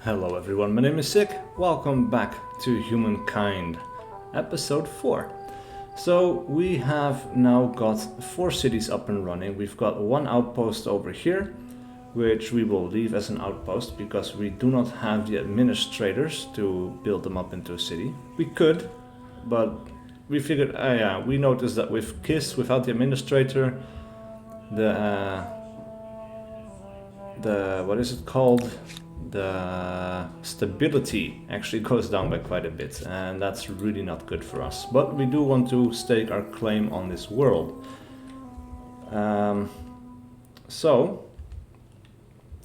Hello everyone, my name is SiC. Welcome back to Humankind, episode 4. So we have now got 4 cities up and running. We've got one outpost over here, which we will leave as an outpost because we do not have the administrators to build them up into a city. We could, but we figured, we noticed that with KISS, without the administrator, the what is it called? The stability actually goes down by quite a bit, and that's really not good for us. But we do want to stake our claim on this world. So,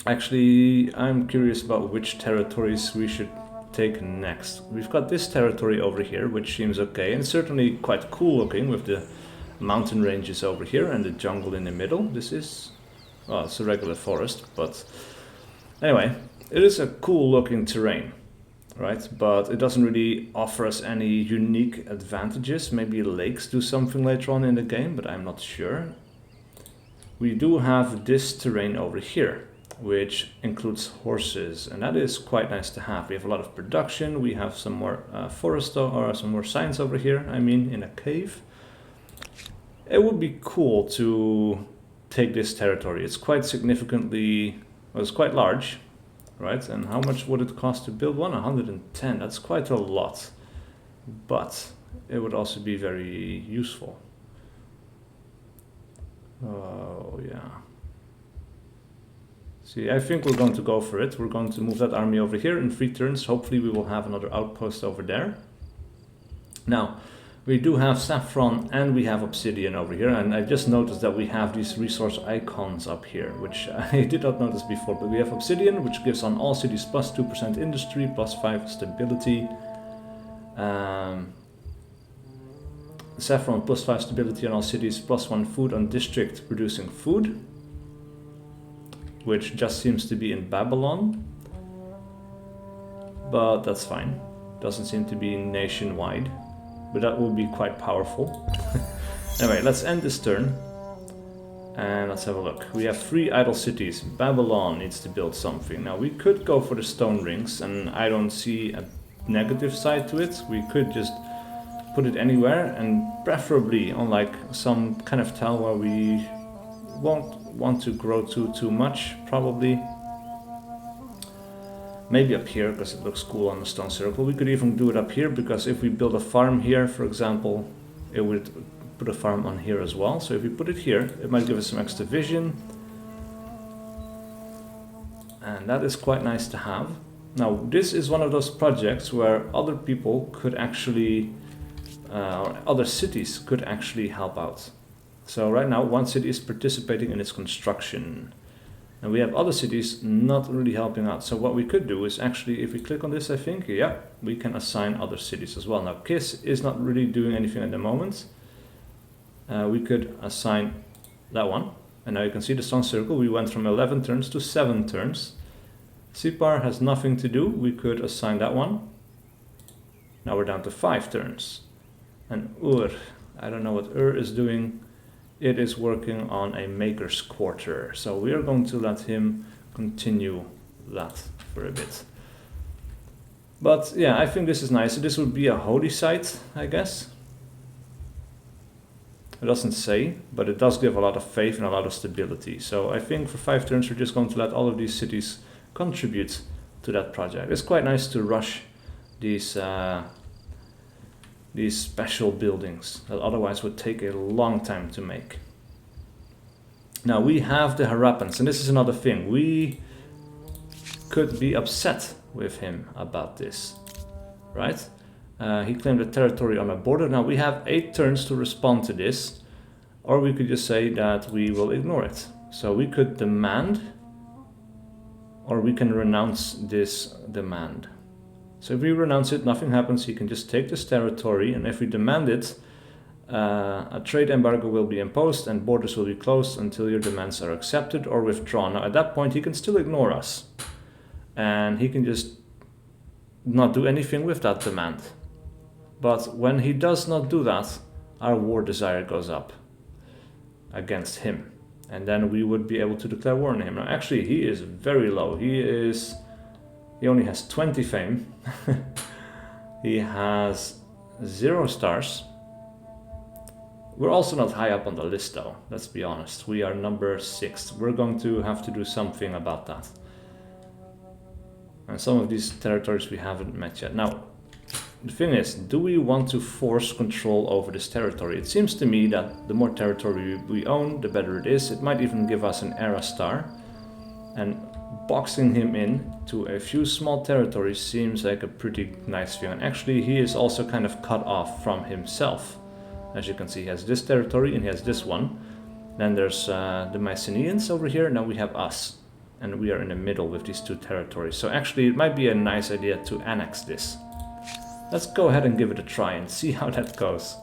actually, I'm curious about which territories we should take next. We've got this territory over here, which seems okay, and certainly quite cool looking with the mountain ranges over here and the jungle in the middle. This is, well, it's a regular forest, but anyway. It is a cool looking terrain, right? But it doesn't really offer us any unique advantages. Maybe lakes do something later on in the game, but I'm not sure. We do have this terrain over here, which includes horses, and that is quite nice to have. We have a lot of production. We have some more forest or some more signs over here, I mean, in a cave. It would be cool to take this territory. It's quite significantly, well, it's quite large. Right, and how much would it cost to build one? 110, that's quite a lot. But it would also be very useful. Oh, yeah. See, I think we're going to go for it. We're going to move that army over here in 3 turns. Hopefully we will have another outpost over there. Now, we do have saffron and we have obsidian over here, and I just noticed that we have these resource icons up here, which I did not notice before, but we have obsidian, which gives on all cities plus 2% industry, plus 5 stability. Saffron plus 5 stability on all cities, plus 1 food on district producing food, which just seems to be in Babylon, but that's fine. Doesn't seem to be nationwide. But that would be quite powerful. Anyway, let's end this turn. And let's have a look. We have 3 idle cities. Babylon needs to build something. Now, we could go for the stone rings, and I don't see a negative side to it. We could just put it anywhere, and preferably on like some kind of tile where we won't want to grow too much, probably. Maybe up here, because it looks cool on the stone circle. We could even do it up here, because if we build a farm here, for example, it would put a farm on here as well. So if we put it here, it might give us some extra vision. And that is quite nice to have. Now, this is one of those projects where other people could actually, or other cities could actually help out. So right now, one city is participating in its construction. And we have other cities not really helping out. So what we could do is actually, if we click on this, I think, yeah, we can assign other cities as well. Now, KISS is not really doing anything at the moment. We could assign that one. And now you can see the stone circle. We went from 11 turns to 7 turns. Sipar has nothing to do. We could assign that one. Now we're down to 5 turns. And Ur, I don't know what Ur is doing. It is working on a maker's quarter, so we are going to let him continue that for a bit. But yeah, I think this is nice. So this would be a holy site, I guess. It doesn't say, but it does give a lot of faith and a lot of stability. So I think for 5 turns we're just going to let all of these cities contribute to that project. It's quite nice to rush these special buildings that otherwise would take a long time to make. Now we have the Harappans, and this is another thing. We could be upset with him about this, right? He claimed a territory on a border. Now we have 8 turns to respond to this, or we could just say that we will ignore it. So we could demand, or we can renounce this demand. So if we renounce it, nothing happens. He can just take this territory, and if we demand it, a trade embargo will be imposed and borders will be closed until your demands are accepted or withdrawn. Now at that point he can still ignore us, and he can just not do anything with that demand. But when he does not do that, our war desire goes up against him, and then we would be able to declare war on him. Now actually he is very low. He He only has 20 fame. He has 0 stars. We're also not high up on the list though, let's be honest. We are number 6. We're going to have to do something about that. And some of these territories we haven't met yet. Now, the thing is, do we want to force control over this territory? It seems to me that the more territory we own, the better it is. It might even give us an Aerostar. And boxing him in to a few small territories seems like a pretty nice thing. And actually, he is also kind of cut off from himself. As you can see, he has this territory and he has this one. Then there's the Mycenaeans over here. Now we have us. And we are in the middle with these 2 territories. So actually, it might be a nice idea to annex this. Let's go ahead and give it a try and see how that goes.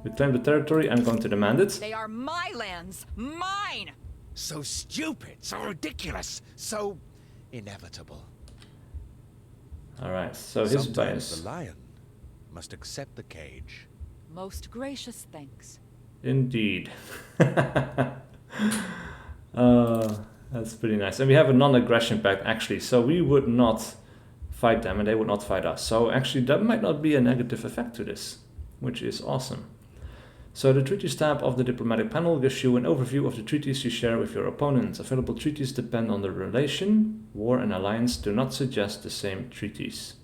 We claim the territory, I'm going to demand it. They are my lands, mine! So stupid, so ridiculous, so inevitable. Alright, so his Sometimes bias. the lion must accept the cage. Most gracious thanks. Indeed. That's pretty nice. And we have a non-aggression pact actually, so we would not fight them and they would not fight us. So actually that might not be a negative effect to this, which is awesome. So the treaties tab of the diplomatic panel gives you an overview of the treaties you share with your opponents. Available treaties depend on the relation. War and alliance do not suggest the same treaties.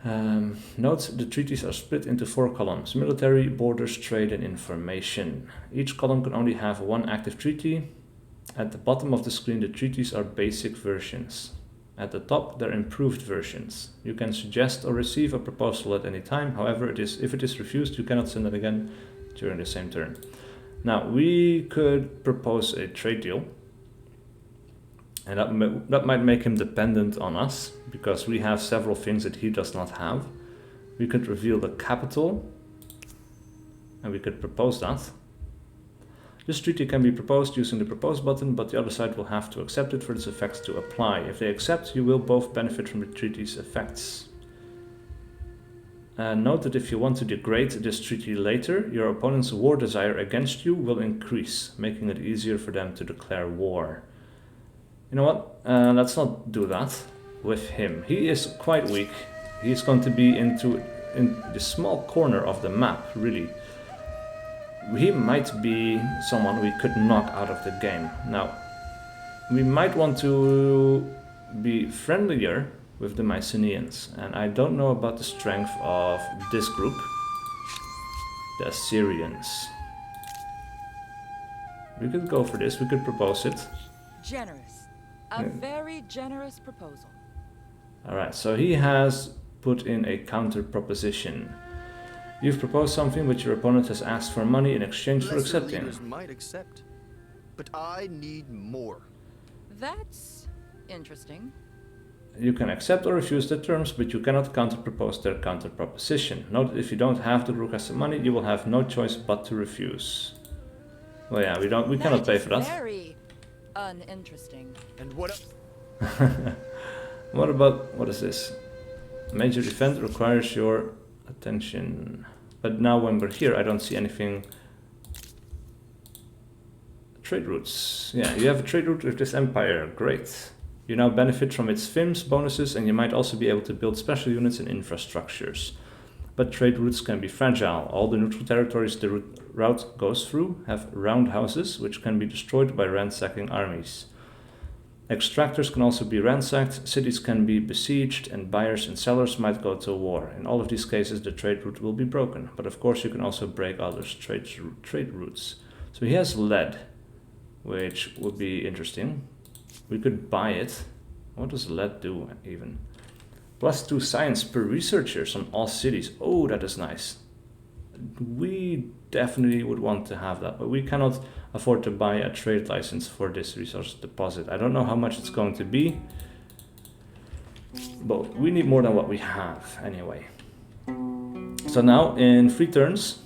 Note the treaties are split into 4 columns: military, borders, trade and information. Each column can only have 1 active treaty. At the bottom of the screen the treaties are basic versions. At the top, they're improved versions. You can suggest or receive a proposal at any time. However, if it is refused, you cannot send it again during the same turn. Now, we could propose a trade deal. And that might make him dependent on us, because we have several things that he does not have. We could reveal the capital, and we could propose that. This treaty can be proposed using the propose button, but the other side will have to accept it for its effects to apply. If they accept, you will both benefit from the treaty's effects. Note that if you want to degrade this treaty later, your opponent's war desire against you will increase, making it easier for them to declare war. You know what? Let's not do that with him. He is quite weak. He's going to be in the small corner of the map, really. He might be someone we could knock out of the game. Now, we might want to be friendlier with the Mycenaeans, and I don't know about the strength of this group, the Assyrians. We could go for this, we could propose it. Generous. A very generous proposal. Alright, so he has put in a counter proposition. You've proposed something which your opponent has asked for money in exchange for accepting. Leaders might accept, but I need more. That's interesting. You can accept or refuse the terms, but you cannot counter-propose their counter-proposition. Note that if you don't have the requested money, you will have no choice but to refuse. Well, yeah, we cannot pay for that. Very uninteresting. And what? What about, what is this? A major event requires your attention. But now when we're here, I don't see anything. Trade routes. Yeah, you have a trade route with this empire. Great. You now benefit from its FIMS bonuses, and you might also be able to build special units and infrastructures. But trade routes can be fragile. All the neutral territories the route goes through have roundhouses, which can be destroyed by ransacking armies. Extractors can also be ransacked, cities can be besieged, and buyers and sellers might go to war. In all of these cases, the trade route will be broken. But of course, you can also break others' trade routes. So he has lead, which would be interesting. We could buy it. What does lead do, even? +2 science per researchers on all cities. Oh, that is nice. We definitely would want to have that, but we cannot afford to buy a trade license for this resource deposit. I don't know how much it's going to be, but we need more than what we have anyway. So now in 3 turns,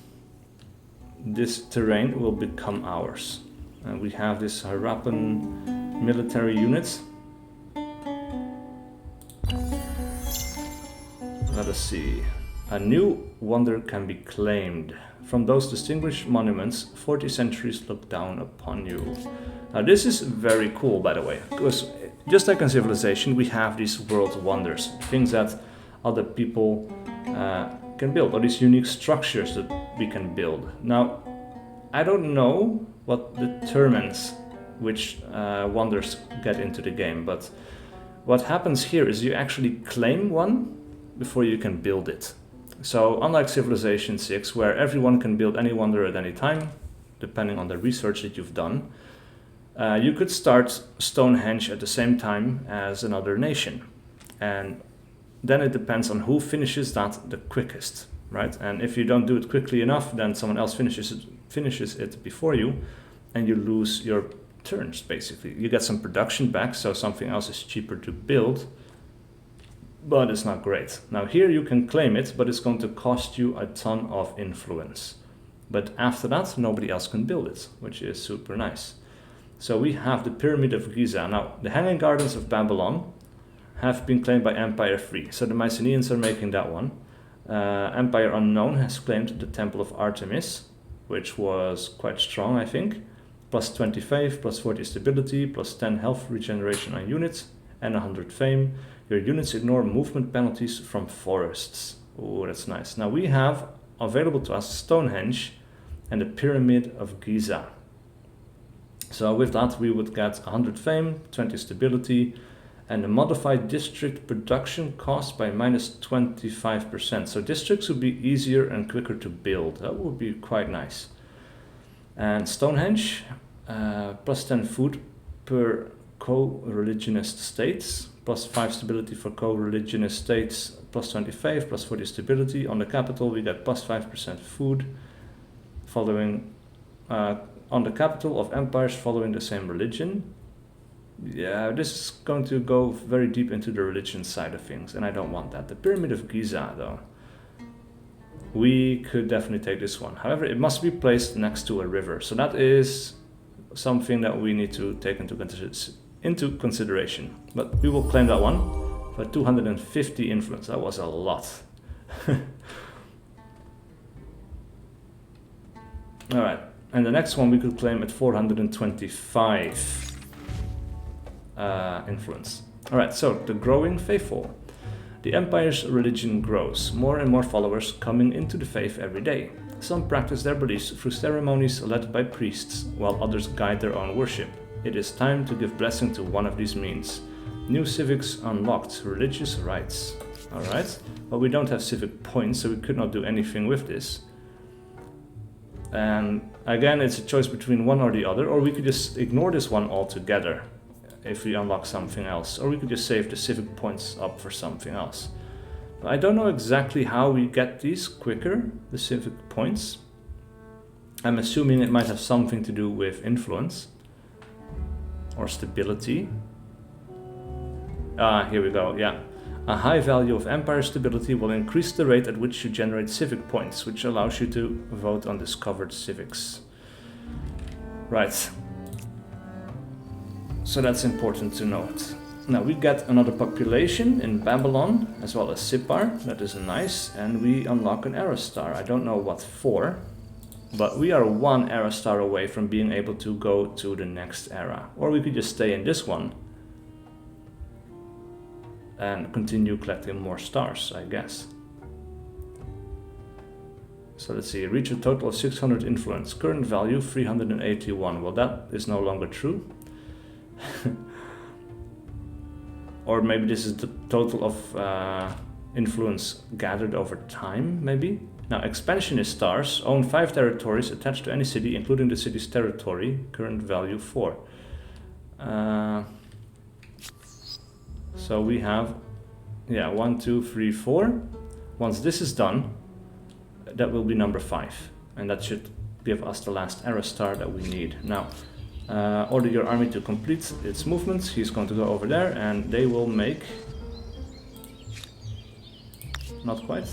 this terrain will become ours. And we have this Harappan military unit. Let us see. A new wonder can be claimed. From those distinguished monuments, 40 centuries look down upon you. Now this is very cool, by the way, because just like in civilization, we have these world wonders, things that other people can build, or these unique structures that we can build. Now, I don't know what determines which wonders get into the game, but what happens here is you actually claim one before you can build it. So unlike Civilization 6, where everyone can build any wonder at any time, depending on the research that you've done, you could start Stonehenge at the same time as another nation. And then it depends on who finishes that the quickest, right? And if you don't do it quickly enough, then someone else finishes it before you, and you lose your turns, basically. You get some production back, so something else is cheaper to build, but it's not great. Now here you can claim it, but it's going to cost you a ton of influence. But after that, nobody else can build it, which is super nice. So we have the Pyramid of Giza. Now, the Hanging Gardens of Babylon have been claimed by Empire 3, so the Mycenaeans are making that one. Empire Unknown has claimed the Temple of Artemis, which was quite strong, I think. Plus 25, plus 40 stability, plus 10 health regeneration on units, and 100 fame. Your units ignore movement penalties from forests. Oh, that's nice. Now we have available to us Stonehenge and the Pyramid of Giza. So with that we would get 100 fame, 20 stability, and a modified district production cost by minus 25%. So districts would be easier and quicker to build. That would be quite nice. And Stonehenge, plus 10 food per co-religionist states, plus 5 stability for co-religionist states, plus 25, plus 40 stability. On the capital we get plus 5% food, following on the capital of empires following the same religion. Yeah, this is going to go very deep into the religion side of things, and I don't want that. The Pyramid of Giza, though, we could definitely take this one. However, it must be placed next to a river, so that is something that we need to take into consideration. But we will claim that one for 250 influence. That was a lot. Alright, and the next one we could claim at 425 influence. Alright, so the growing faithful. The empire's religion grows, more and more followers coming into the faith every day. Some practice their beliefs through ceremonies led by priests, while others guide their own worship. It is time to give blessing to one of these means. New civics unlocked, religious rites. Alright, but we don't have civic points, so we could not do anything with this. And again, it's a choice between one or the other, or we could just ignore this one altogether if we unlock something else, or we could just save the civic points up for something else. But I don't know exactly how we get these quicker, the civic points. I'm assuming it might have something to do with influence or stability. Here we go, yeah. A high value of empire stability will increase the rate at which you generate civic points, which allows you to vote on discovered civics. Right. So that's important to note. Now we get another population in Babylon, as well as Sippar. That is nice. And we unlock an Aerostar. I don't know what for, but we are one Aerostar away from being able to go to the next era. Or we could just stay in this one and continue collecting more stars, I guess. So let's see, reach a total of 600 influence. Current value 381. Well, that is no longer true. Or maybe this is the total of influence gathered over time, maybe? Now, expansionist stars own 5 territories attached to any city, including the city's territory. Current value 4. So we have, yeah, 1, 2, 3, 4. Once this is done, that will be number 5. And that should give us the last Aerostar that we need. Now, order your army to complete its movements. He's going to go over there and they will make... Not quite.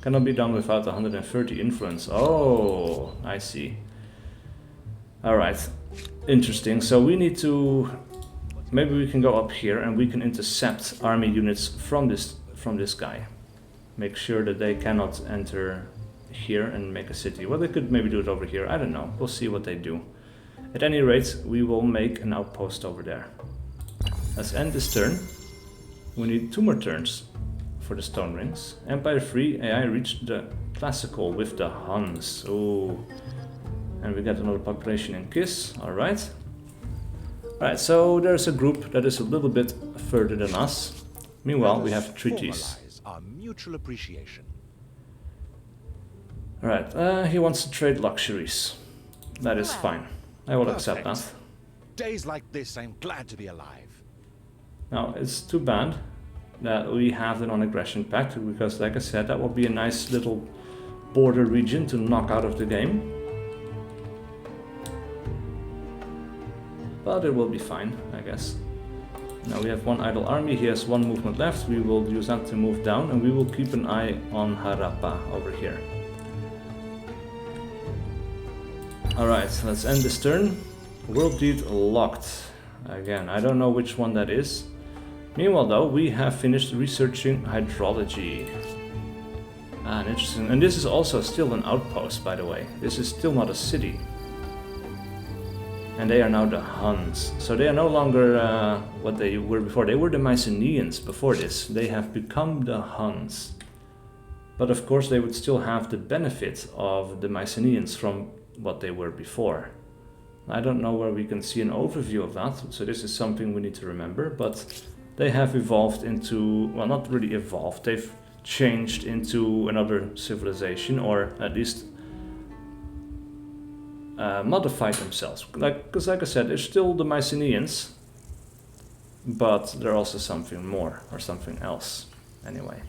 Cannot be done without 130 influence. Oh, I see. Alright, interesting. So we need to... Maybe we can go up here and we can intercept army units from this guy. Make sure that they cannot enter here and make a city. Well, they could maybe do it over here. I don't know. We'll see what they do. At any rate, we will make an outpost over there. Let's end this turn. We need 2 more turns for the stone rings. Empire 3, AI reached the classical with the Huns. Oh, and we get another population in Giza. Alright. Alright, so there's a group that is a little bit further than us. Meanwhile, we have treaties. Formalize our mutual appreciation. Alright, he wants to trade luxuries. That is fine. I will accept that. Days like this, I'm glad to be alive. Now, it's too bad that we have the non-aggression pact, because like I said, that would be a nice little border region to knock out of the game. But it will be fine, I guess. Now we have 1 idle army, he has 1 movement left, we will use that to move down, and we will keep an eye on Harappa over here. Alright, let's end this turn. World deed locked. Again, I don't know which one that is. Meanwhile though, we have finished researching hydrology. Ah, interesting. And this is also still an outpost, by the way. This is still not a city. And they are now the Huns. So they are no longer what they were before. They were the Mycenaeans before this. They have become the Huns. But of course they would still have the benefit of the Mycenaeans from what they were before. I don't know where we can see an overview of that, so this is something we need to remember, but they have evolved into, well, not really evolved, they've changed into another civilization, or at least modified themselves. Because like I said, they're still the Mycenaeans, but they're also something more, or something else, anyway.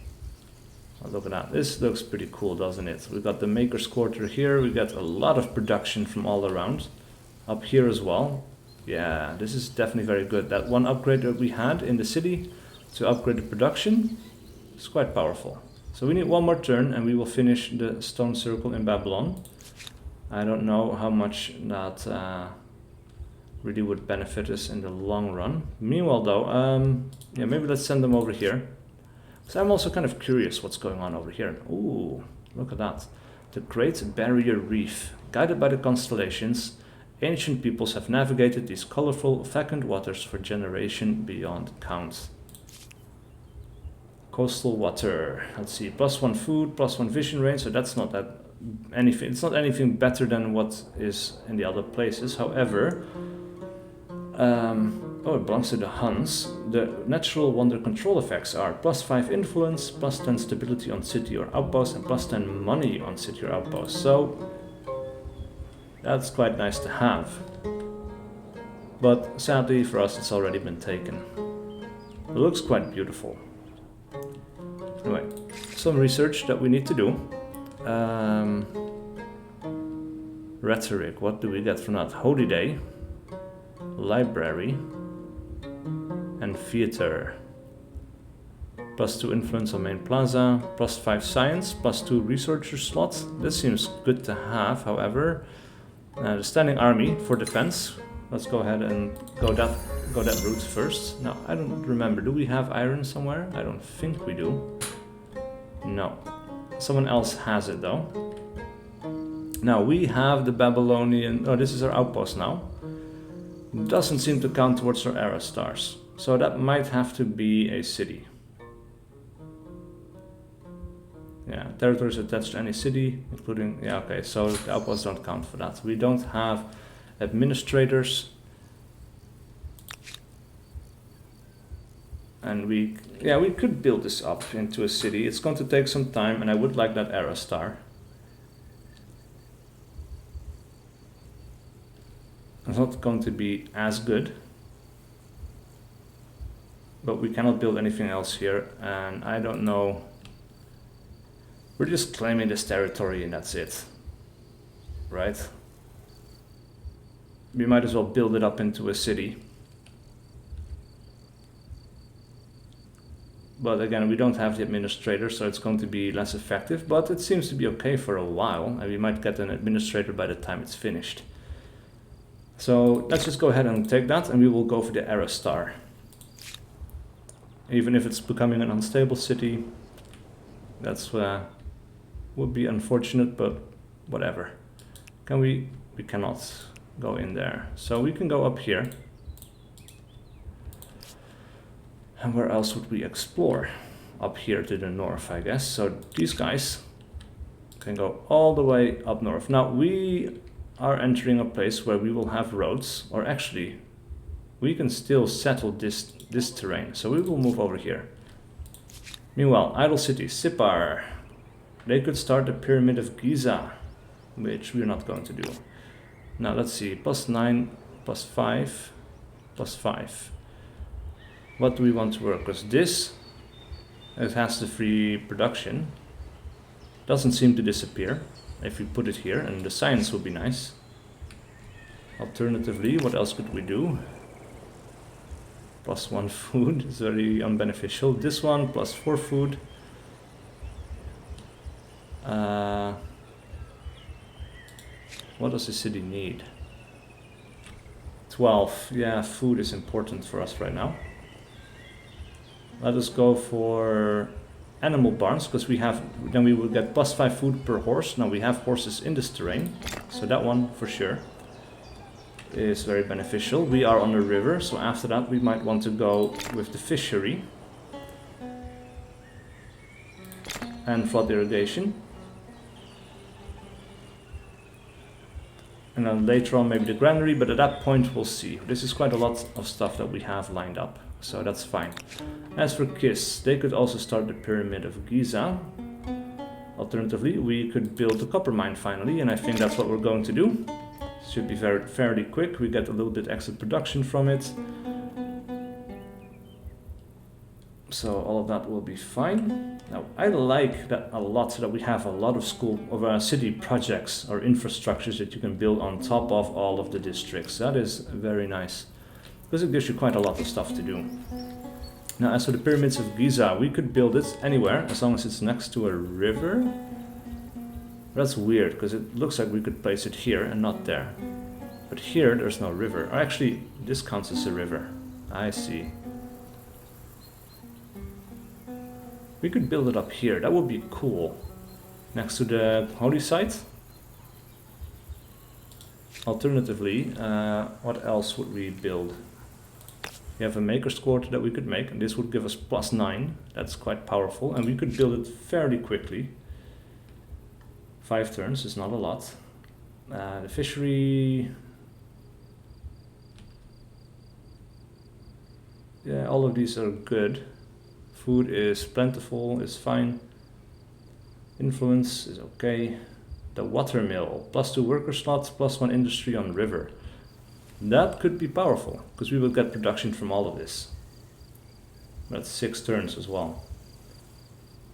Oh, look at that, this looks pretty cool, doesn't it? We've got the Maker's Quarter here, we got a lot of production from all around. Up here as well. Yeah, this is definitely very good. That 1 upgrade that we had in the city to upgrade the production is quite powerful. So we need 1 more turn and we will finish the stone circle in Babylon. I don't know how much that really would benefit us in the long run. Meanwhile though, yeah, maybe let's send them over here. So I'm also kind of curious what's going on over here. Ooh, look at that. The Great Barrier Reef. Guided by the constellations, ancient peoples have navigated these colorful, fecund waters for generation beyond count. Coastal water. Let's see, +1 food, +1 vision range, so that's not that anything. It's not anything better than what is in the other places. However, oh, it belongs to the Huns. The natural wonder control effects are +5 influence, +10 stability on city or outpost, and +10 money on city or outpost. So that's quite nice to have. But sadly for us, it's already been taken. It looks quite beautiful. Anyway, some research that we need to do. Rhetoric, what do we get from that? Holy Day, Library, and Theater. +2 influence on main plaza, +5 science, +2 researcher slots. This seems good to have, however. The standing army for defense. Let's go ahead and go that route first. Now, I don't remember. Do we have iron somewhere? I don't think we do. No. Someone else has it though. Now we have the Babylonian. Oh, this is our outpost now. Doesn't seem to count towards our Aerostars. So that might have to be a city. Yeah, territories attached to any city, including, yeah, okay, so the outposts don't count for that. We don't have administrators. And we could build this up into a city. It's going to take some time, and I would like that Aerostar. It's not going to be as good. But we cannot build anything else here, and I don't know. We're just claiming this territory and that's it, right? We might as well build it up into a city. But again, we don't have the administrator, so it's going to be less effective, but it seems to be okay for a while, and we might get an administrator by the time it's finished. So let's just go ahead and take that, and we will go for the Aerostar. Even if it's becoming an unstable city, that's would be unfortunate, but whatever. Can we cannot go in there. So we can go up here. And where else would we explore? Up here to the north, I guess. So these guys can go all the way up north. Now we are entering a place where we will have roads, or actually we can still settle this terrain. So we will move over here. Meanwhile, idle city, Sipar. They could start the pyramid of Giza, which we're not going to do. Now let's see, +9, +5, +5. What do we want to work? Because this, it has the free production. Doesn't seem to disappear if we put it here, and the science would be nice. Alternatively, what else could we do? +1 food is very unbeneficial. This one, +4 food. What does the city need? 12. Yeah, food is important for us right now. Let us go for animal barns, because we have, then we will get +5 food per horse. Now we have horses in this terrain, so that one for sure is very beneficial. We are on a river, so after that we might want to go with the fishery and flood irrigation. And then later on maybe the granary, but at that point we'll see. This is quite a lot of stuff that we have lined up, so that's fine. As for Kiss, they could also start the pyramid of Giza. Alternatively, we could build a copper mine finally, and I think that's what we're going to do. Should be fairly quick. We get a little bit extra production from it, so all of that will be fine. Now I like that a lot, that we have a lot of city projects or infrastructures that you can build on top of all of the districts. That is very nice, because it gives you quite a lot of stuff to do. Now as for the pyramids of Giza, we could build it anywhere as long as it's next to a river. That's weird, because it looks like we could place it here and not there. But here there's no river. Or actually, this counts as a river. I see. We could build it up here. That would be cool. Next to the holy site. Alternatively, what else would we build? We have a maker's quarter that we could make, and this would give us +9. That's quite powerful, and we could build it fairly quickly. 5 turns is not a lot. The fishery... Yeah, all of these are good. Food is plentiful, is fine. Influence is okay. The water mill, +2 worker slots, +1 industry on river. That could be powerful, because we will get production from all of this. That's 6 turns as well.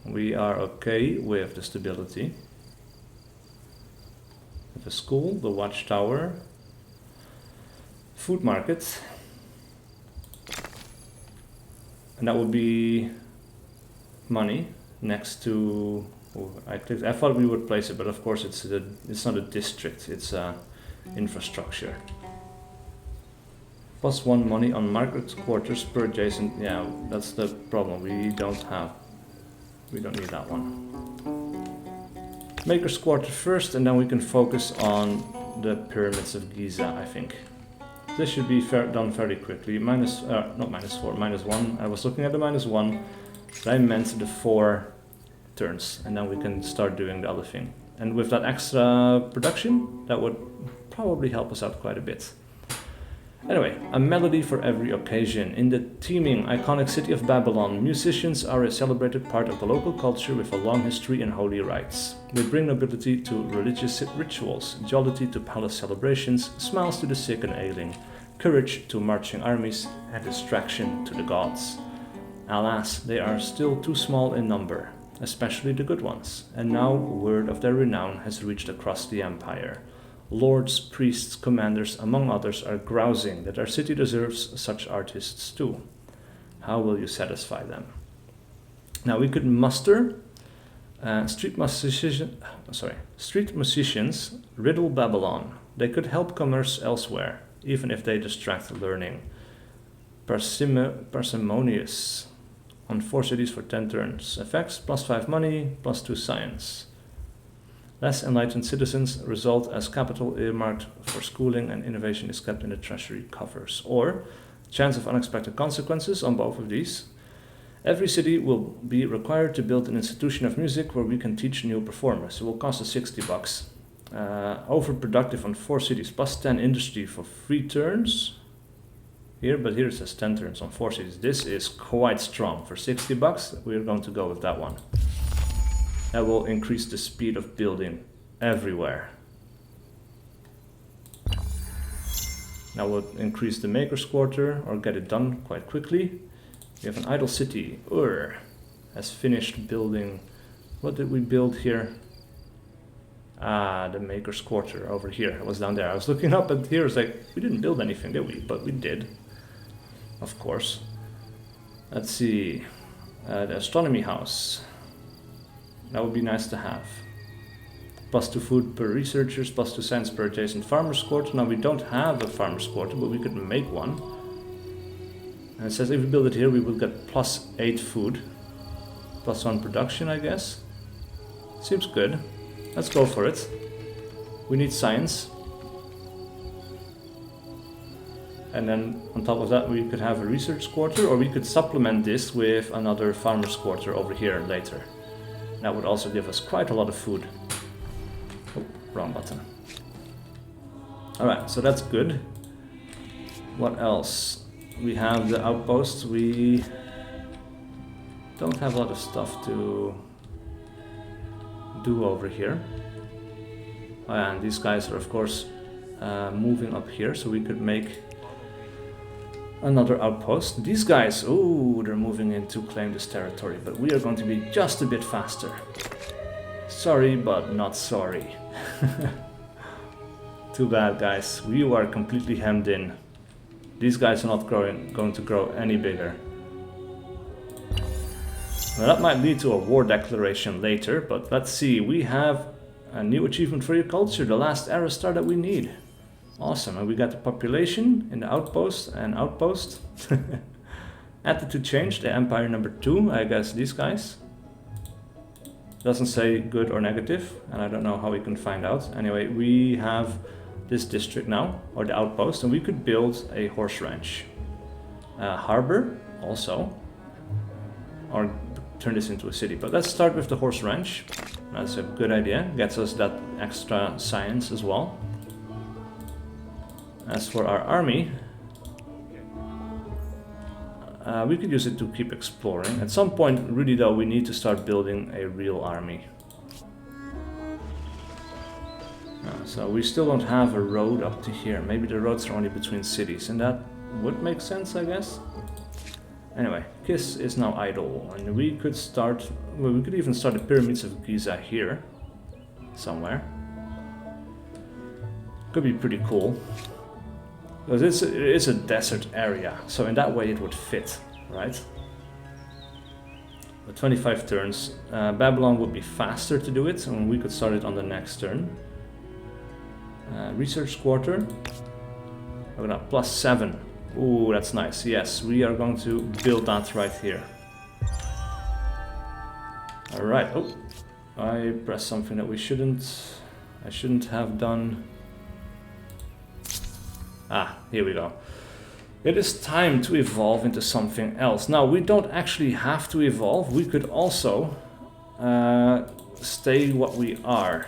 We are okay with the stability. The school, the watchtower, food market, and that would be money next to. I thought we would place it, but of course it's not a district; it's infrastructure. +1 money on market quarters per adjacent. Yeah, that's the problem. We don't need that one. Maker's quarter first, and then we can focus on the pyramids of Giza, I think. This should be done fairly quickly. Not -4, -1. I was looking at the -1, but I meant the 4 turns, and then we can start doing the other thing. And with that extra production, that would probably help us out quite a bit. Anyway, a melody for every occasion. In the teeming, iconic city of Babylon, musicians are a celebrated part of the local culture with a long history in holy rites. They bring nobility to religious rituals, jollity to palace celebrations, smiles to the sick and ailing, courage to marching armies, and distraction to the gods. Alas, they are still too small in number, especially the good ones, and now word of their renown has reached across the empire. Lords, priests, commanders, among others, are grousing that our city deserves such artists too. How will you satisfy them? Now we could muster street musicians riddle Babylon. They could help commerce elsewhere, even if they distract learning. Parsimonious. On 4 cities for 10 turns. Effects, +5 money, +2 science. Less enlightened citizens result as capital earmarked for schooling, and innovation is kept in the treasury coffers. Or Chance of unexpected consequences on both of these. Every city will be required to build an institution of music where we can teach new performers. It will cost us 60 bucks. Overproductive on 4 cities, plus 10 industry for 3 turns. Here, but here it says 10 turns on 4 cities. This is quite strong. For 60 bucks, we're going to go with that one. That will increase the speed of building everywhere. Now we'll increase the maker's quarter or get it done quite quickly. We have an idle city. Ur has finished building. What did we build here? Ah, the maker's quarter over here. It was down there. I was looking up and here it's like, we didn't build anything, did we? But we did. Of course. Let's see. The Astronomy House. That would be nice to have. +2 food per researchers, +2 science per adjacent farmer's quarter. Now we don't have a farmer's quarter, but we could make one. And it says if we build it here, we will get +8 food. +1 production, I guess. Seems good. Let's go for it. We need science. And then on top of that we could have a research quarter, or we could supplement this with another farmer's quarter over here later. That would also give us quite a lot of food. Oh, wrong button. Alright, so that's good. What else? We have the outposts. We don't have a lot of stuff to do over here. Oh, yeah, and these guys are of course moving up here, so we could make another outpost. These guys, oh, they're moving in to claim this territory, but we are going to be just a bit faster. Sorry, but not sorry. Too bad, guys. We are completely hemmed in. These guys are not going to grow any bigger. Now that might lead to a war declaration later, but let's see. We have a new achievement for your culture, the last Aerostar that we need. Awesome, and we got the population in the outpost and outpost. Added to change, the empire number 2, I guess these guys. Doesn't say good or negative, and I don't know how we can find out. Anyway, we have this district now, or the outpost, and we could build a horse ranch. Harbor, also. Or turn this into a city. But let's start with the horse ranch. That's a good idea, gets us that extra science as well. As for our army, we could use it to keep exploring. At some point, really though, we need to start building a real army. So we still don't have a road up to here. Maybe the roads are only between cities, and that would make sense, I guess. Anyway, Kiss is now idle, and we could start... Well, we could even start the pyramids of Giza here. Somewhere. Could be pretty cool. Because it's a desert area, so in that way it would fit, right? With 25 turns, Babylon would be faster to do it, and we could start it on the next turn. Research quarter. We're gonna +7. Ooh, that's nice. Yes, we are going to build that right here. Alright. Oh, I pressed something that I shouldn't have done. Ah, here we go. It is time to evolve into something else. Now, we don't actually have to evolve. We could also stay what we are.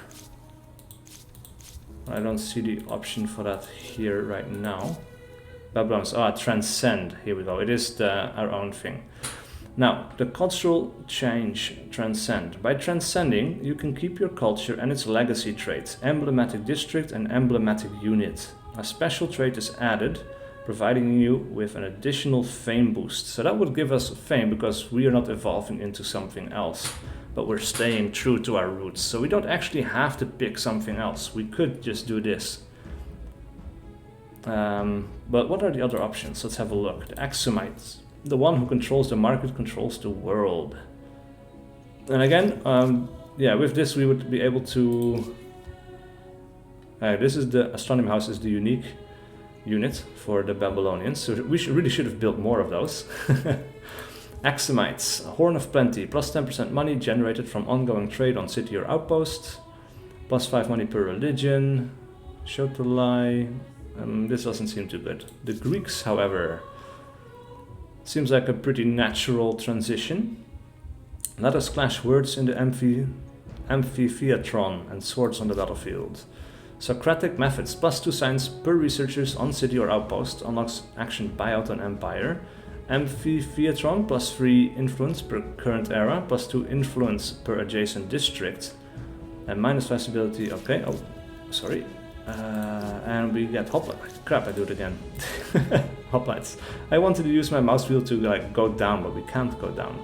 I don't see the option for that here right now. Babylon's, transcend. Here we go. It is our own thing. Now, the cultural change, transcend. By transcending, you can keep your culture and its legacy traits, emblematic district and emblematic unit. A special trait is added, providing you with an additional fame boost. So that would give us fame because we are not evolving into something else, but we're staying true to our roots. So we don't actually have to pick something else. We could just do this. But what are the other options? Let's have a look. The Axumites. The one who controls the market controls the world. And again, yeah, with this we would be able to... this is the Astronomy House is the unique unit for the Babylonians, so we really should have built more of those. Axumites, Horn of Plenty, plus 10% money generated from ongoing trade on city or outpost, plus 5 money per religion, show to lie. This doesn't seem too good. The Greeks, however, Seems like a pretty natural transition. Let us clash words in the amphitheatron and swords on the battlefield. Socratic methods, +2 science per researchers on city or outpost, unlocks action buyout on empire. Amphitheatron, +3 influence per current era, +2 influence per adjacent district, and -5 stability, okay, oh, sorry. And we get hoplites. Crap, I do it again. Hoplites. I wanted to use my mouse wheel to like go down, but we can't go down.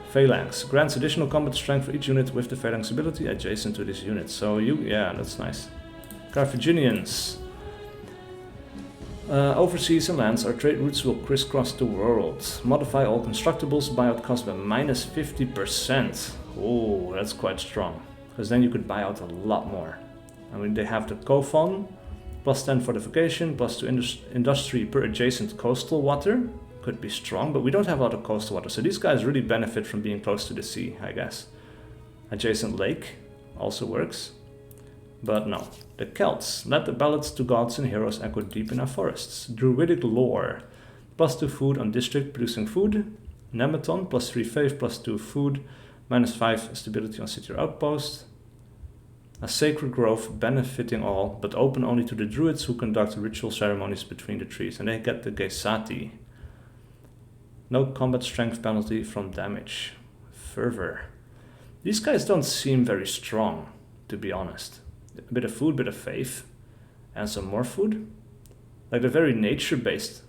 Phalanx grants additional combat strength for each unit with the Phalanx ability adjacent to this unit. So yeah, that's nice. Carthaginians. Overseas and lands, our trade routes will crisscross the world. Modify all constructibles, buyout cost by -50%. Oh, that's quite strong. Because then you could buy out a lot more. I mean, they have the Kofon, +10 fortification, +2 industry per adjacent coastal water. Could be strong, but we don't have a lot of coastal water, so these guys really benefit from being close to the sea, I guess. Adjacent lake also works, but no. The Celts, let the ballads to gods and heroes echo deep in our forests. Druidic lore, +2 food on district producing food. Nematon, +3 faith, +2 food, -5 stability on city or outpost. A sacred grove benefiting all, but open only to the druids who conduct ritual ceremonies between the trees, and they get the Geisati. No combat strength penalty from damage. Fervor. These guys don't seem very strong, to be honest. A bit of food, bit of faith, and some more food. Like they're very nature-based,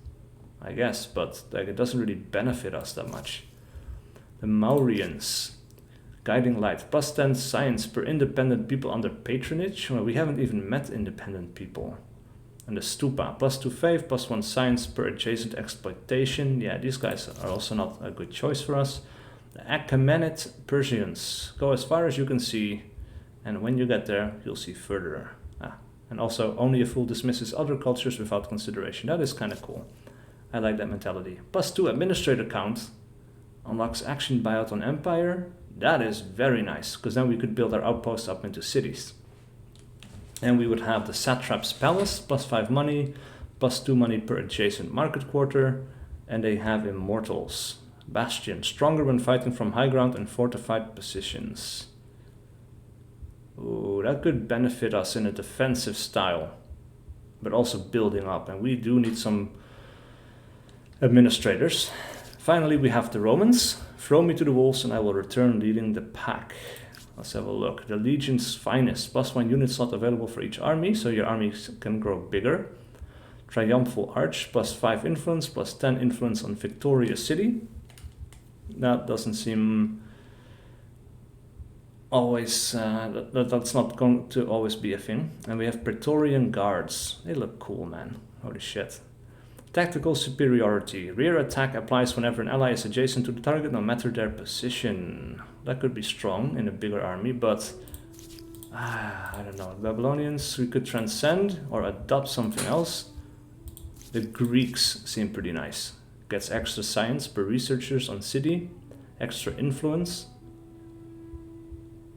I guess, but like it doesn't really benefit us that much. The Maurians. Guiding light, +10 science per independent people under patronage. Well, we haven't even met independent people. And the Stupa, +2 faith, +1 science per adjacent exploitation. Yeah, these guys are also not a good choice for us. The Achaemenid Persians. Go as far as you can see, and when you get there, you'll see further. And also, only a fool dismisses other cultures without consideration. That is kind of cool. I like that mentality. +2 administrator count. Unlocks action buyout on empire. That is very nice, because then we could build our outposts up into cities. And we would have the Satrap's Palace, +5 money, +2 money per adjacent market quarter, and they have Immortals. Bastion, stronger when fighting from high ground and fortified positions. Ooh, that could benefit us in a defensive style, but also building up, and we do need some administrators. Finally, we have the Romans. Throw me to the wolves and I will return leading the pack. Let's have a look. The Legion's finest. +1 unit slot available for each army, so your armies can grow bigger. Triumphal Arch, +5 influence, +10 influence on victorious city. That doesn't seem always, that's not going to always be a thing. And we have Praetorian Guards. They look cool, man. Holy shit. Tactical superiority. Rear attack applies whenever an ally is adjacent to the target, no matter their position. That could be strong in a bigger army, but I don't know. The Babylonians, we could transcend or adopt something else. The Greeks seem pretty nice. Gets extra science per researchers on city, extra influence.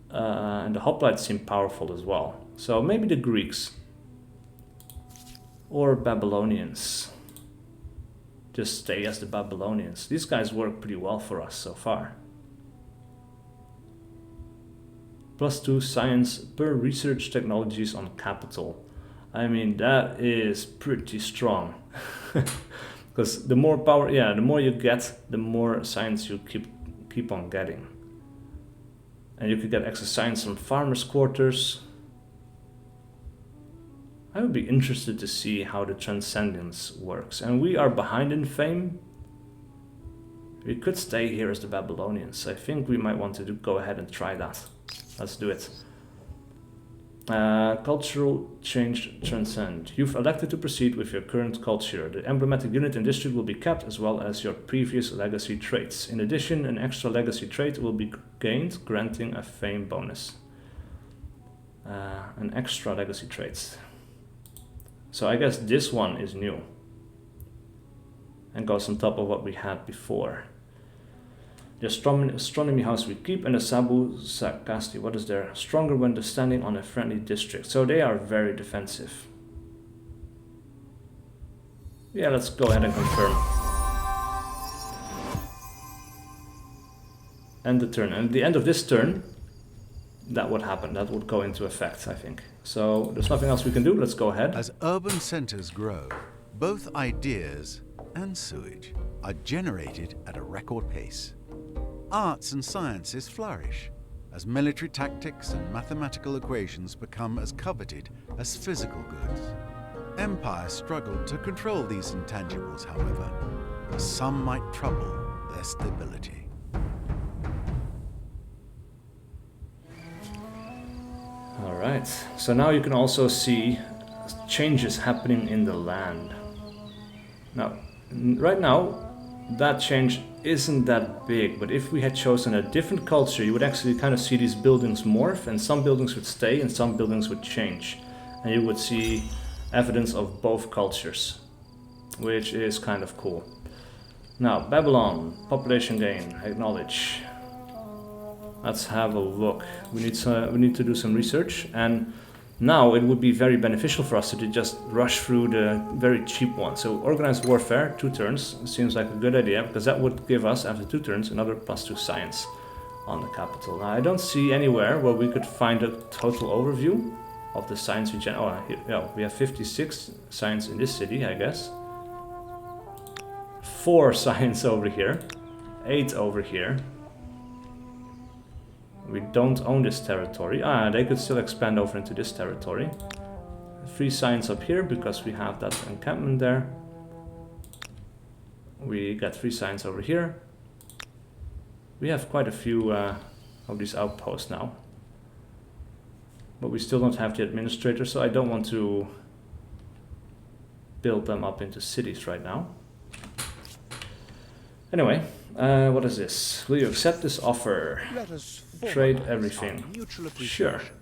And the hoplites seem powerful as well. So maybe the Greeks. Or Babylonians. Just stay as the Babylonians. These guys work pretty well for us so far. +2 science per research technologies on capital. I mean, that is pretty strong. Because the more power, the more you get, the more science you keep on getting. And you could get extra science from farmers' quarters. I would be interested to see how the Transcendence works. And we are behind in fame. We could stay here as the Babylonians. I think we might want to go ahead and try that. Let's do it. Cultural change transcend. You've elected to proceed with your current culture. The emblematic unit and district will be kept, as well as your previous legacy traits. In addition, an extra legacy trait will be gained, granting a fame bonus. An extra legacy trait. So I guess this one is new and goes on top of what we had before. The Astronomy House we keep, and the Sabu Sakasti, what is there? Stronger when standing on a friendly district. So they are very defensive. Yeah, let's go ahead and confirm. end the turn. And at the end of this turn, that would happen. That would go into effect, I think. So there's nothing else we can do. Let's go ahead. As urban centers grow, both ideas and sewage are generated at a record pace. Arts and sciences flourish as military tactics and mathematical equations become as coveted as physical goods. Empires struggled to control these intangibles, however, as some might trouble their stability. All right. So now you can also see changes happening in the land. Now, right now, that change isn't that big, but if we had chosen a different culture, you would actually kind of see these buildings morph, and some buildings would stay and some buildings would change. And you would see evidence of both cultures, which is kind of cool. Now, Babylon, population gain, acknowledge. Let's have a look. We need to do some research, and now it would be very beneficial for us to just rush through the very cheap one. So organized warfare, 2 turns, seems like a good idea, because that would give us, after 2 turns, another +2 science on the capital. Now, I don't see anywhere where we could find a total overview of the science we we have 56 science in this city, I guess. 4 science over here, 8 over here. We don't own this territory. They could still expand over into this territory. 3 science up here because we have that encampment there. We got 3 science over here. We have quite a few of these outposts now. But we still don't have the administrator, so I don't want to build them up into cities right now. Anyway, what is this? Will you accept this offer? Let us Trade formalize everything. our mutual Sure. appreciation.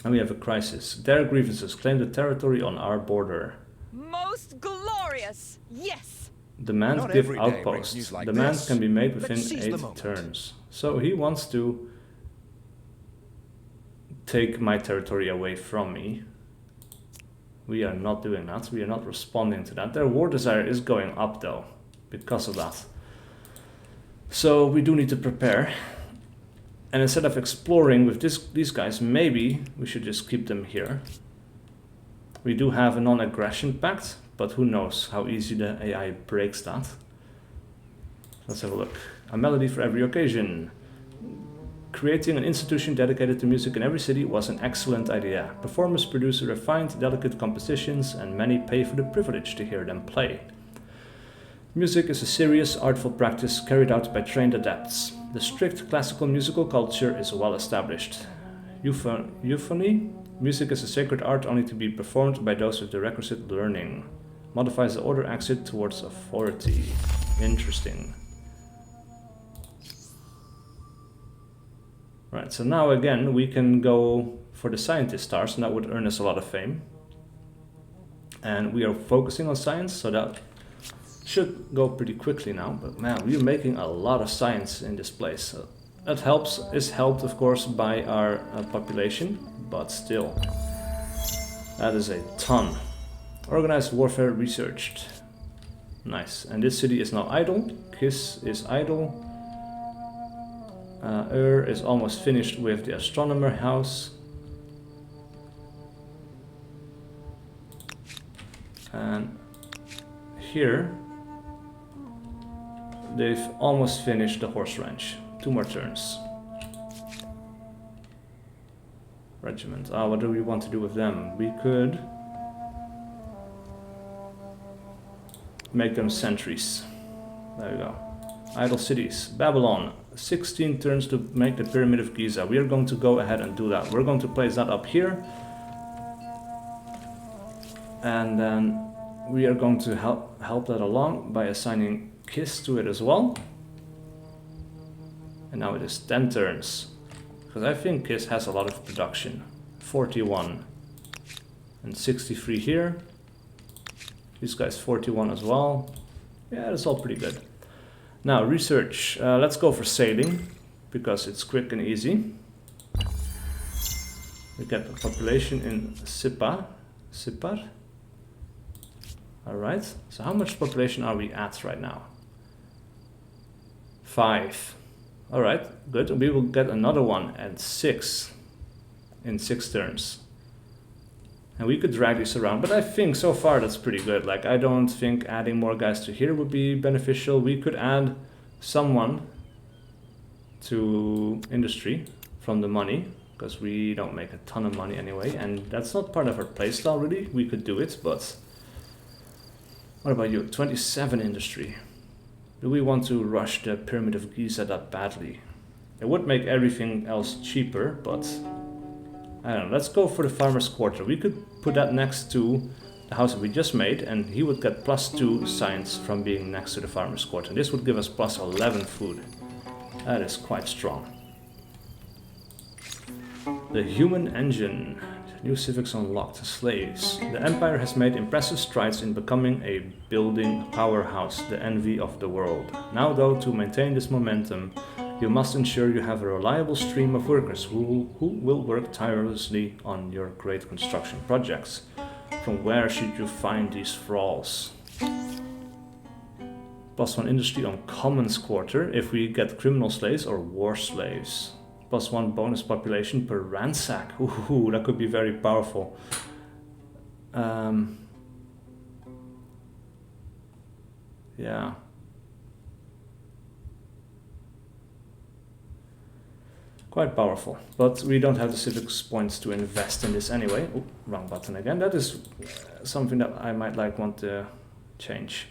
And we have a crisis. Their grievances claim the territory on our border. Most glorious! Yes! Demand Not give every day brings outposts. news like Demands this. can be made Let's within seize the 8 moment. turns. So he wants to take my territory away from me. We are not doing that. We are not responding to that. Their war desire is going up though, because of that. So we do need to prepare. And instead of exploring with these guys, maybe we should just keep them here. We do have a non-aggression pact, but who knows how easy the AI breaks that. Let's have a look. A melody for every occasion. Creating an institution dedicated to music in every city was an excellent idea. Performers produce refined, delicate compositions, and many pay for the privilege to hear them play. Music is a serious, artful practice carried out by trained adepts. The strict classical musical culture is well established. Euphony? Music is a sacred art only to be performed by those with the requisite learning. Modifies the order exit towards authority. Interesting. Right, so now again we can go for the scientist stars, and that would earn us a lot of fame. And we are focusing on science, so that should go pretty quickly now, but man, we're making a lot of science in this place. So that is helped of course by our population, but still, that is a ton. Organized warfare researched. Nice, and this city is now idle. Kiss is idle. Is almost finished with the Astronomy House. And here they've almost finished the horse ranch. 2 more turns. Regiment. What do we want to do with them? We could make them sentries. There we go. Idle cities. Babylon. 16 turns to make the Pyramid of Giza. We are going to go ahead and do that. We're going to place that up here. And then we are going to help that along by assigning Kiss to it as well. And now it is 10 turns. Because I think Kiss has a lot of production. 41. And 63 here. This guy's 41 as well. Yeah, that's all pretty good. Now, research. Let's go for sailing, because it's quick and easy. We get the population in Sipar. Alright, so how much population are we at right now? 5. Alright, good. We will get another one at 6 in 6 turns. And we could drag these around, but I think so far that's pretty good. Like, I don't think adding more guys to here would be beneficial. We could add someone to industry from the money, because we don't make a ton of money anyway, and that's not part of our playstyle really. We could do it, but what about you? 27 industry. Do we want to rush the Pyramid of Giza that badly? It would make everything else cheaper, but I don't know. Let's go for the Farmer's Quarter. We could put that next to the house that we just made, and he would get +2 science from being next to the Farmer's Quarter. And this would give us +11 food. That is quite strong. The Human Engine. New civics unlocked. Slaves. The Empire has made impressive strides in becoming a building powerhouse, the envy of the world. Now though, to maintain this momentum, you must ensure you have a reliable stream of workers who will work tirelessly on your great construction projects. From where should you find these thralls? +1 industry on Commons Quarter if we get criminal slaves or war slaves. +1 bonus population per ransack. Ooh, that could be very powerful. Yeah. Quite powerful, but we don't have the civics points to invest in this anyway. Oh, wrong button again. That is something that I might want to change.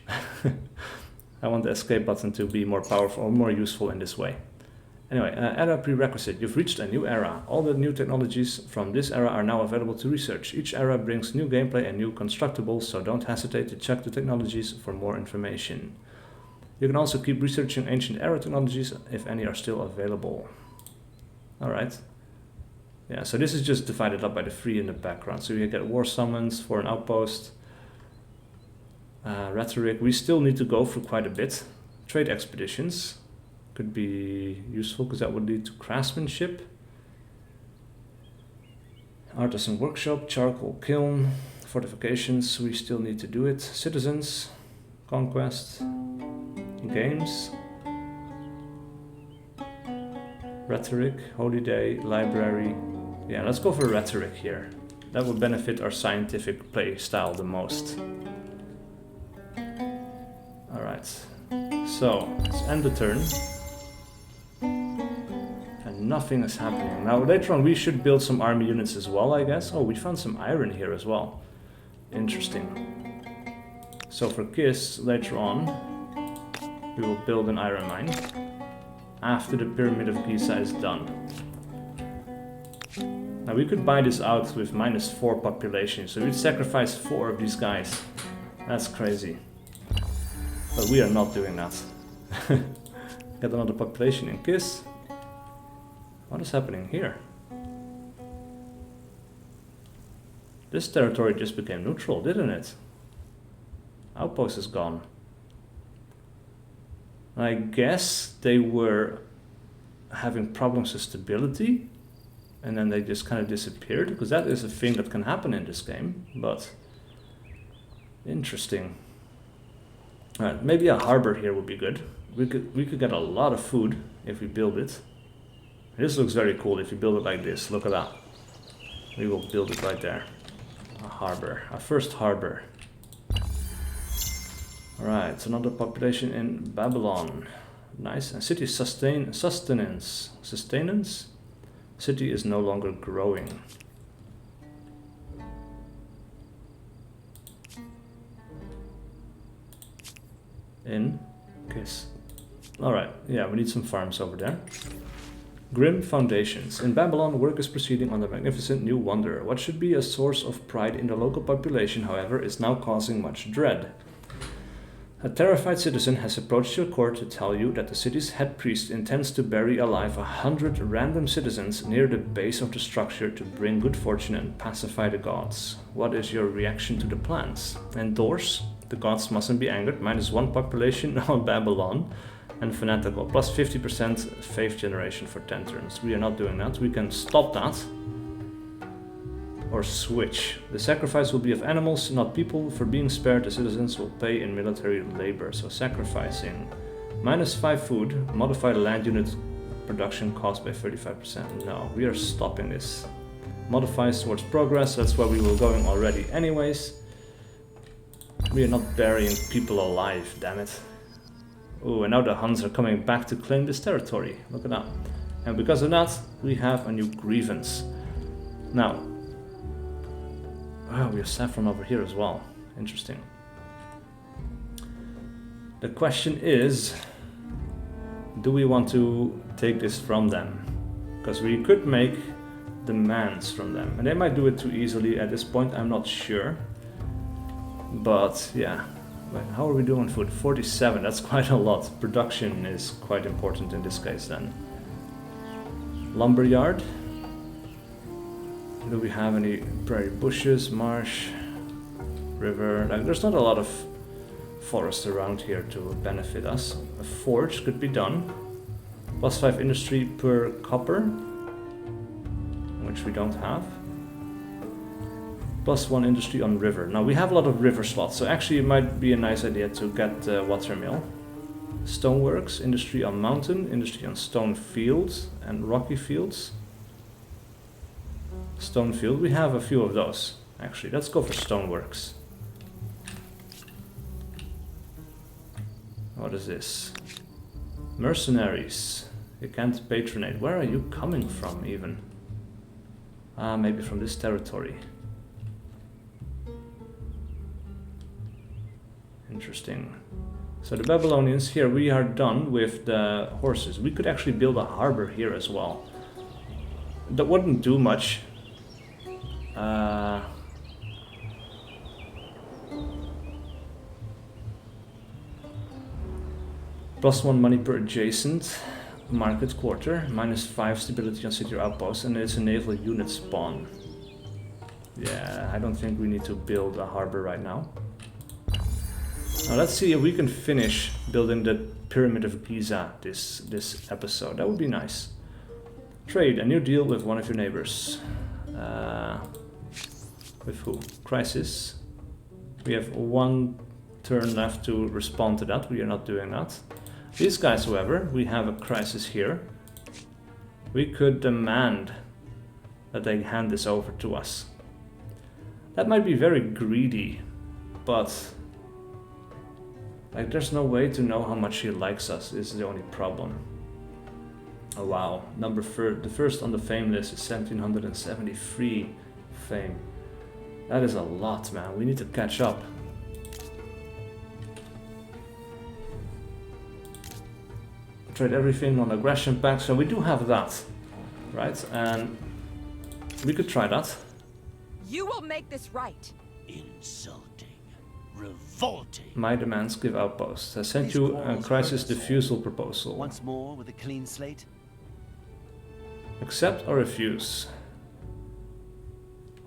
I want the escape button to be more powerful or more useful in this way. Anyway, era prerequisite. You've reached a new era. All the new technologies from this era are now available to research. Each era brings new gameplay and new constructibles, so don't hesitate to check the technologies for more information. You can also keep researching ancient era technologies if any are still available. Alright. Yeah, so this is just divided up by the 3 in the background. So you get war summons for an outpost. Rhetoric. We still need to go through quite a bit. Trade expeditions could be useful because that would lead to craftsmanship. Artisan workshop, charcoal kiln, fortifications, we still need to do it. Citizens, conquest, games, rhetoric, holy day, library. Yeah, let's go for rhetoric here. That would benefit our scientific play style the most. Alright, so let's end the turn. Nothing is happening. Now later on we should build some army units as well, I guess. Oh, we found some iron here as well. Interesting. So for Kiss, later on, we will build an iron mine after the Pyramid of Giza is done. Now we could buy this out with -4 population, so we'd sacrifice 4 of these guys. That's crazy. But we are not doing that. Get another population in Kiss. What is happening here? This territory just became neutral, didn't it? Outpost is gone. I guess they were having problems with stability and then they just kind of disappeared, because that is a thing that can happen in this game, but interesting. Alright, maybe a harbor here would be good. We could get a lot of food if we build it. This looks very cool if you build it like this. Look at that. We will build it right there. A harbor. Our first harbor. Alright, another population in Babylon. Nice. And city sustenance. Sustenance? City is no longer growing. In Kiss. Alright, yeah, we need some farms over there. Grim foundations. In Babylon, work is proceeding on the magnificent new wonder. What should be a source of pride in the local population, however, is now causing much dread. A terrified citizen has approached your court to tell you that the city's head priest intends to bury alive 100 random citizens near the base of the structure to bring good fortune and pacify the gods. What is your reaction to the plans? Endorse? The gods mustn't be angered. -1 population on Babylon. And fanatical, +50% faith generation for 10 turns. We are not doing that. We can stop that. Or switch. The sacrifice will be of animals, not people. For being spared, the citizens will pay in military labor. So sacrificing. -5 food. Modify the land unit Production cost by 35%. No, we are stopping this. Modifies towards progress, that's where we were going already anyways. We are not burying people alive, damn it. Oh, and now the Huns are coming back to claim this territory. Look at that. And because of that, we have a new grievance. Now, oh, we have saffron over here as well. Interesting. The question is, do we want to take this from them? Because we could make demands from them. And they might do it too easily at this point, I'm not sure. But yeah. Wait, how are we doing on food? 47, that's quite a lot. Production is quite important in this case then. Lumberyard. Do we have any prairie bushes, marsh, river? Like, there's not a lot of forest around here to benefit us. A forge could be done. +5 industry per copper, which we don't have. +1 industry on river. Now we have a lot of river slots, so actually it might be a nice idea to get watermill. Stoneworks, industry on mountain, industry on stone fields and rocky fields. Stone field, we have a few of those actually. Let's go for stoneworks. What is this? Mercenaries. You can't patronate. Where are you coming from even? Maybe from this territory. Interesting. So the Babylonians here, we are done with the horses. We could actually build a harbor here as well. That wouldn't do much. +1 money per adjacent market quarter, -5 stability on city outposts, and it's a naval unit spawn. Yeah, I don't think we need to build a harbor right now. Now let's see if we can finish building the Pyramid of Giza this episode. That would be nice. Trade, a new deal with one of your neighbors. With who? Crisis. We have 1 turn left to respond to that. We are not doing that. These guys, however, we have a crisis here. We could demand that they hand this over to us. That might be very greedy, but like, there's no way to know how much he likes us, is the only problem. Oh wow, the first on the fame list is 1773 fame. That is a lot, man. We need to catch up. Trade everything on aggression pact, so we do have that, right? And we could try that. You will make this right. Insulting. Revolting. My demands give outposts. I sent you a crisis diffusal proposal. Once more with a clean slate. Accept or refuse?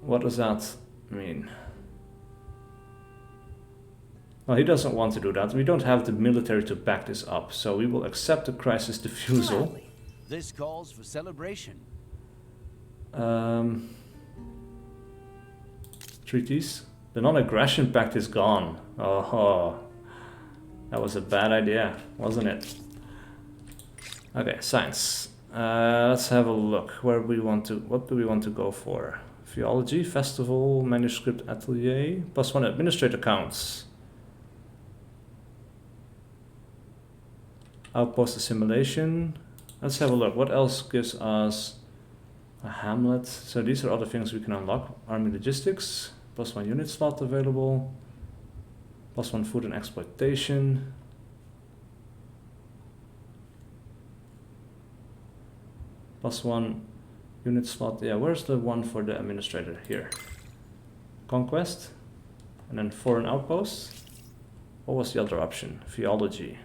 What does that mean? Well, he doesn't want to do that. We don't have the military to back this up, so we will accept the crisis diffusal. This calls for celebration. Treaties. The non-aggression pact is gone. Oh, that was a bad idea, wasn't it? Okay, science. Let's have a look. What do we want to go for? Theology, festival, manuscript atelier, +1 administrator counts. Outpost assimilation. Let's have a look. What else gives us a hamlet? So these are other things we can unlock. Army logistics, +1 unit slot available, +1 food and exploitation. +1 unit slot. Yeah, where's the one for the administrator? Here. Conquest. And then foreign outposts. What was the other option? Theology.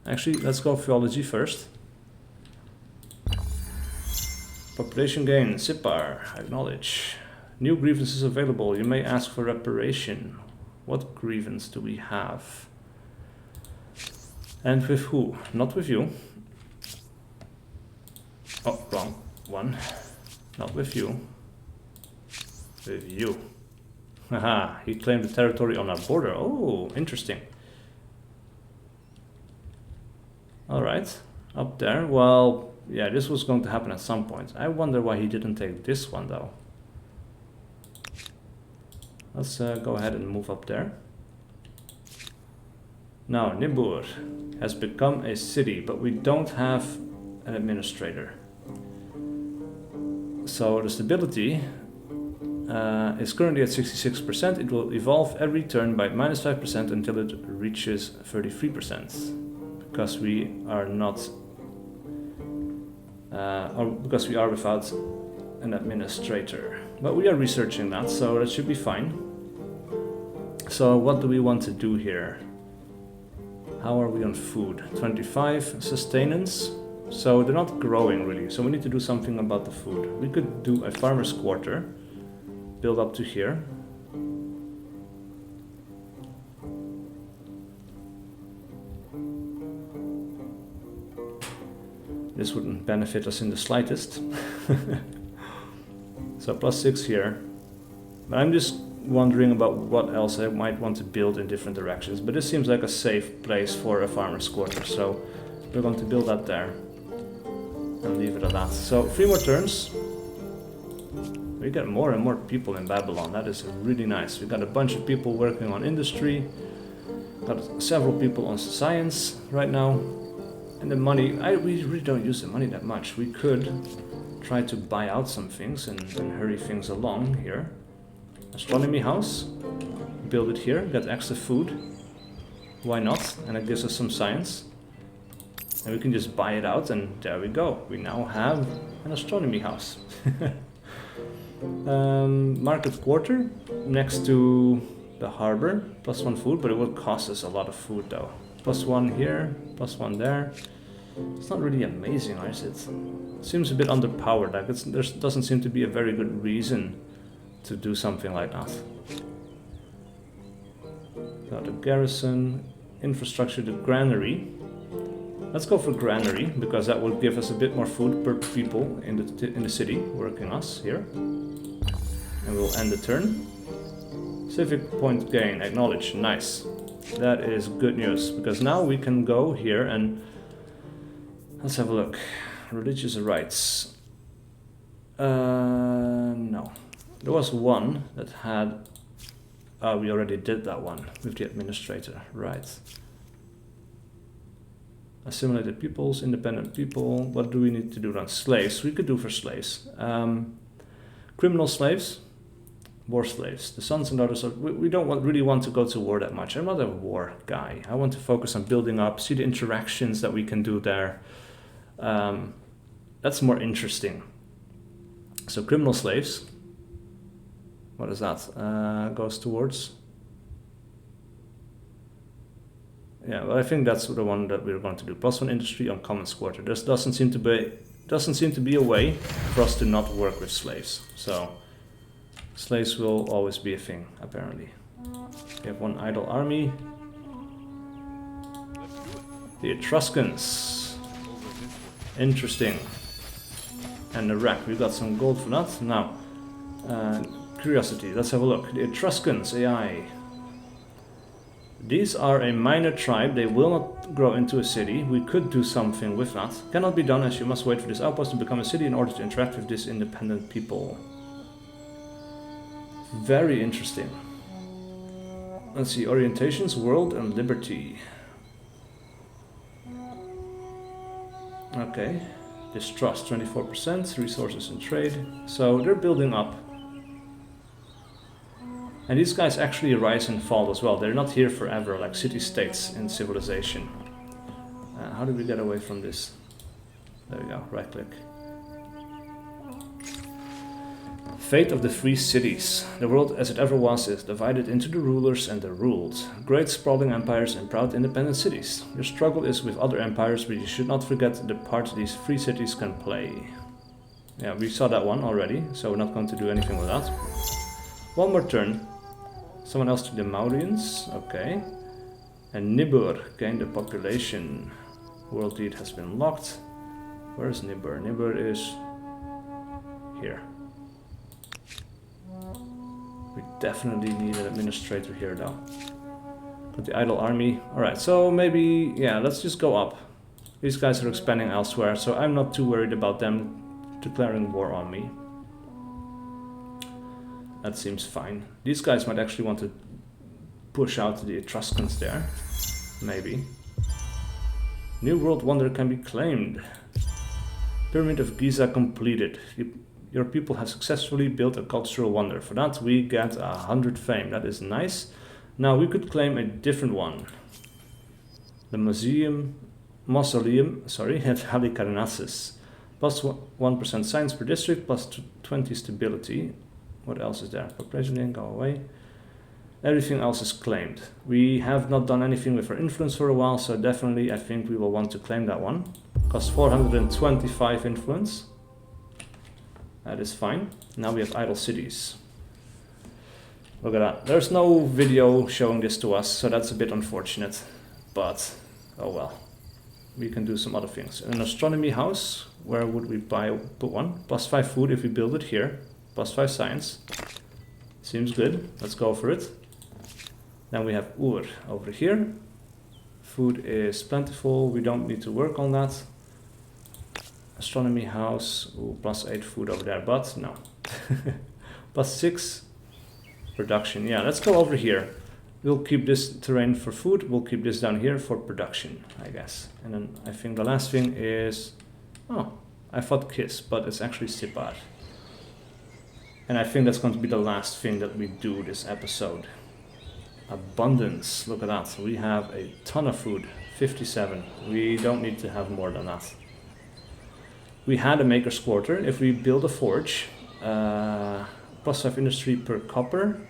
Actually, let's go theology first. Population gain, Sipar, acknowledge. New grievances available. You may ask for reparation. What grievance do we have? And with who? Not with you. Oh, wrong one. Not with you. With you. Haha, he claimed the territory on our border. Oh, interesting. Alright. Up there. Well, yeah, this was going to happen at some point. I wonder why he didn't take this one though. Let's go ahead and move up there. Now, Nibur has become a city, but we don't have an administrator. So the stability is currently at 66%. It will evolve every turn by -5% until it reaches 33%. Because we are not, or because we are without an administrator. But we are researching that, so that should be fine. So what do we want to do here? How are we on food? 25 sustenance. So they're not growing really, so we need to do something about the food. We could do a farmer's quarter, build up to here. This wouldn't benefit us in the slightest. So +6 here. But I'm just wondering about what else I might want to build in different directions. But this seems like a safe place for a farmer's quarter, so we're going to build that there. And leave it at that. So 3 more turns. We get more and more people in Babylon. That is really nice. We got a bunch of people working on industry. Got several people on science right now. And the money, we really don't use the money that much. We could try to buy out some things and hurry things along here. Astronomy House. Build it here. Get extra food. Why not? And it gives us some science. And we can just buy it out, and there we go. We now have an astronomy house. Market quarter next to the harbor. +1 food, but it will cost us a lot of food though. +1 here, +1 there. It's not really amazing, is it? It seems a bit underpowered. Like there doesn't seem to be a very good reason to do something like that. Got a garrison, infrastructure, the granary. Let's go for Granary, because that will give us a bit more food per people in the city working us here. And we'll end the turn. Civic point gain, acknowledge, nice. That is good news, because now we can go here and... Let's have a look. Religious rights. No. There was one that had... Oh, we already did that one with the administrator, right. Assimilated peoples, independent people. What do we need to do then? Slaves. We could do for slaves. Criminal slaves. War slaves. The sons and daughters of... We don't really want to go to war that much. I'm not a war guy. I want to focus on building up, see the interactions that we can do there. That's more interesting. So criminal slaves. What is that? Goes towards... Yeah, well, I think that's the one that we're going to do. +1 industry on commons quarter. There doesn't seem to be a way for us to not work with slaves. So slaves will always be a thing, apparently. We have 1 idle army. The Etruscans. Interesting. And Iraq. We got some gold for that. Now, curiosity. Let's have a look. The Etruscans, AI. These are a minor tribe. They will not grow into a city. We could do something with that. Cannot be done, as you must wait for this outpost to become a city in order to interact with this independent people. Very interesting. Let's see, orientations, world and liberty. Okay, distrust 24%, resources and trade. So they're building up. And these guys actually rise and fall as well. They're not here forever, like city-states in civilization. How do we get away from this? There we go, right-click. Fate of the free cities. The world as it ever was is divided into the rulers and the ruled. Great sprawling empires and proud independent cities. Your struggle is with other empires, but you should not forget the part these free cities can play. Yeah, we saw that one already, so we're not going to do anything with that. One more turn. Someone else to the Mauryaans, okay. And Nibur gained the population. World deed has been locked. Where is Nibur? Nibur is here. We definitely need an administrator here though. Got the idle army. Alright, so maybe, yeah, let's just go up. These guys are expanding elsewhere, so I'm not too worried about them declaring war on me. That seems fine. These guys might actually want to push out the Etruscans there. Maybe. New World Wonder can be claimed. Pyramid of Giza completed. Your people have successfully built a cultural wonder. For that we get 100 fame. That is nice. Now we could claim a different one. The mausoleum, at Halicarnassus. Plus 1% science per district, plus 20 stability. What else is there? Population go away. Everything else is claimed. We have not done anything with our influence for a while, so definitely I think we will want to claim that one. Costs 425 influence. That is fine. Now we have idle cities. Look at that. There's no video showing this to us, so that's a bit unfortunate. But, oh well. We can do some other things. An Astronomy House, where would we put one? Plus 5 food if we build it here. Plus 5 science. Seems good. Let's go for it. Then we have Ur over here. Food is plentiful. We don't need to work on that. Astronomy House. Ooh, plus 8 food over there, but no. Plus 6 production. Yeah, let's go over here. We'll keep this terrain for food. We'll keep this down here for production, I guess. And then I think the last thing is... Oh, I thought Kiss, but it's actually Sipar. And I think that's going to be the last thing that we do this episode. Abundance, look at that. We have a ton of food, 57. We don't need to have more than that. We had a maker's quarter. If we build a forge, plus 5 industry per copper.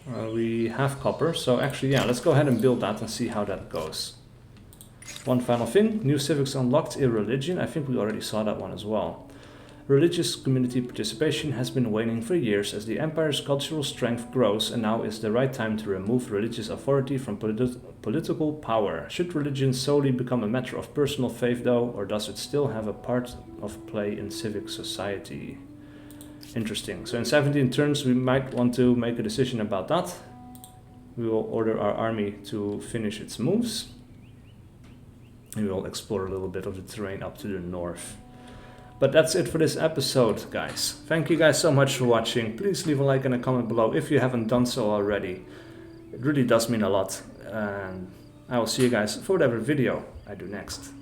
We have copper, so actually, yeah, let's go ahead and build that and see how that goes. One final thing, new civics unlocked, irreligion. I think we already saw that one as well. Religious community participation has been waning for years as the empire's cultural strength grows, and now is the right time to remove religious authority from political power. Should religion solely become a matter of personal faith though, or does it still have a part of play in civic society? Interesting. So in 17 turns we might want to make a decision about that. We will order our army to finish its moves. We will explore a little bit of the terrain up to the north. But that's it for this episode, guys. Thank you guys so much for watching. Please leave a like and a comment below if you haven't done so already. It really does mean a lot. And I will see you guys for whatever video I do next.